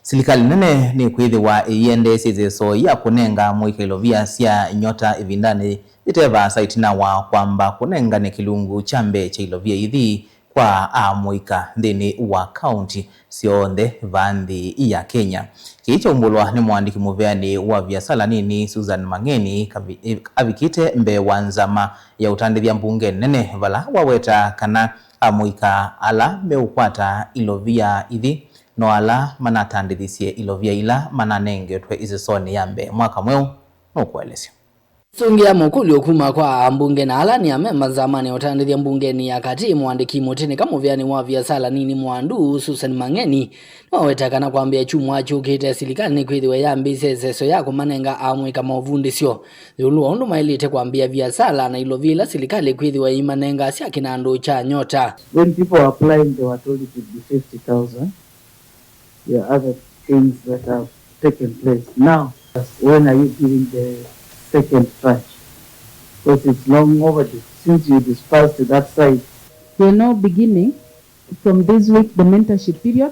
Silikali Nene Nikwithiwa Iyiedeesya Iseso ya Kunenga Amuika Ilovia Sya Nyota Ivindani Yitevaasa Itina wa Kwamba Kunengane Kilungu cha Mbee cha Ilovia Ithi kwa Amuika Nthini wa Kaundi Syonthe vanthi ya Kenya. Kyaumbulwa ni Muandiki Muveani wa Viasala Nini Mang'eni Avikite Mbee wa Nzama ya Utandithya mbunge Nene vala waweta kana Amuika ala meukwata Ilovia Ithi no ala manatandithye Ilovia ila mananengetwe Isesoni ya Mbee mwaka mweu nukuelesya. Sungia mukuli okuma kwa mbunge na ala ni amema zamani Utandithya mbungeni ya kati Muandiki Mutene Muveani wa Viasala Nini mwandu Mang'eni wawetakana kwambia chumwa chukite Silikali Nikwithiwa ya Iseso ya Kunenga Amuika Ilovia Sya ondu mailite kwambia Viasala na Ilovia Silikali Nikwithiwa Kunenga Sya kinando cha Nyota. When people are applying, they were told it would be 50,000. There are other things that have taken place. Now, when are you giving the second tranche? Because it's long overdue since you dispersed that side. We are now beginning from this week the mentorship period,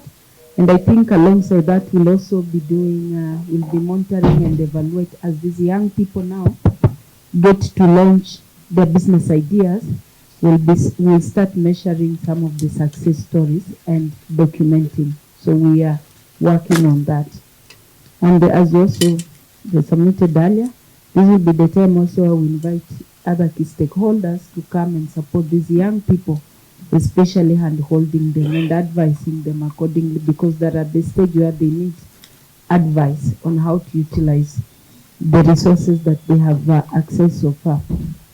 and I think alongside that we'll also be doing, we'll be monitoring and evaluate as these young people now get to launch their business ideas. We'll start measuring some of the success stories and documenting. So we are working on that. And as also submitted earlier, this will be the time also we invite other key stakeholders to come and support these young people, especially hand-holding them and advising them accordingly, because they're at the stage where they need advice on how to utilize the resources that they have access so far.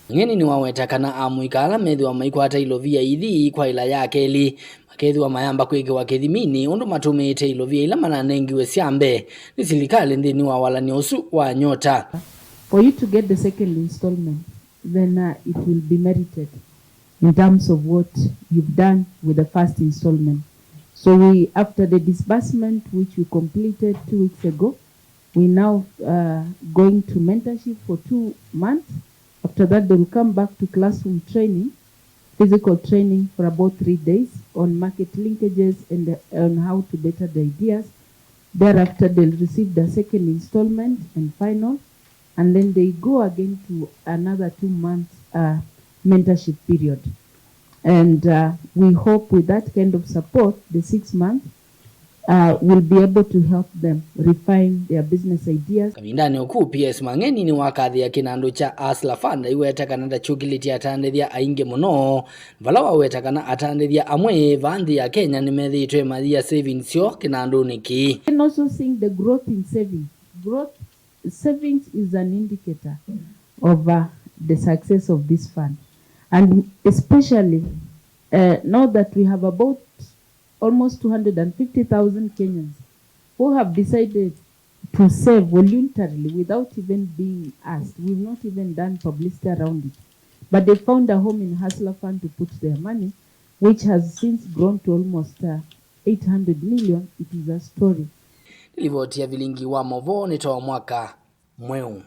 Nini ni wawetakana Amuika ala methiwa maikwata Ilovia Ithi kwa ila yake ili makethiwa mayamba kweke wakethimini ondu matumite Ilovia ila mananengiwe sya Mbee ni Silikali Nthini wa Walan'Yo wa Nyota. For you to get the second installment, then it will be merited in terms of what you've done with the first installment. So we, after the disbursement which we completed 2 weeks ago, we now going to mentorship for 2 months. After that, they will come back to classroom training, physical training for about 3 days on market linkages and on how to better the ideas. Thereafter, they'll receive the second installment and final, and then they go again to another 2 months mentorship period. And we hope with that kind of support, the 6 months, will be able to help them refine their business ideas. Ivindani oku PS Mang'eni ni wakathi ya kinando cha Asla Fund iwetakana da chukiliti atandithya ainge muno vala wawetakana atandithya amwe vanthi ya Kenya ni methitwe mathia savings syo kinando niki. You can also see the growth in savings. Savings is an indicator of the success of this fund, and especially now that we have about almost 250,000 Kenyans who have decided to save voluntarily without even being asked. We've not even done publicity around it. But they found a home in Hustler Fund to put their money, which has since grown to almost 800 million. It is a story. Nilivotia vilingi wa movo nitoa mwaka mweu.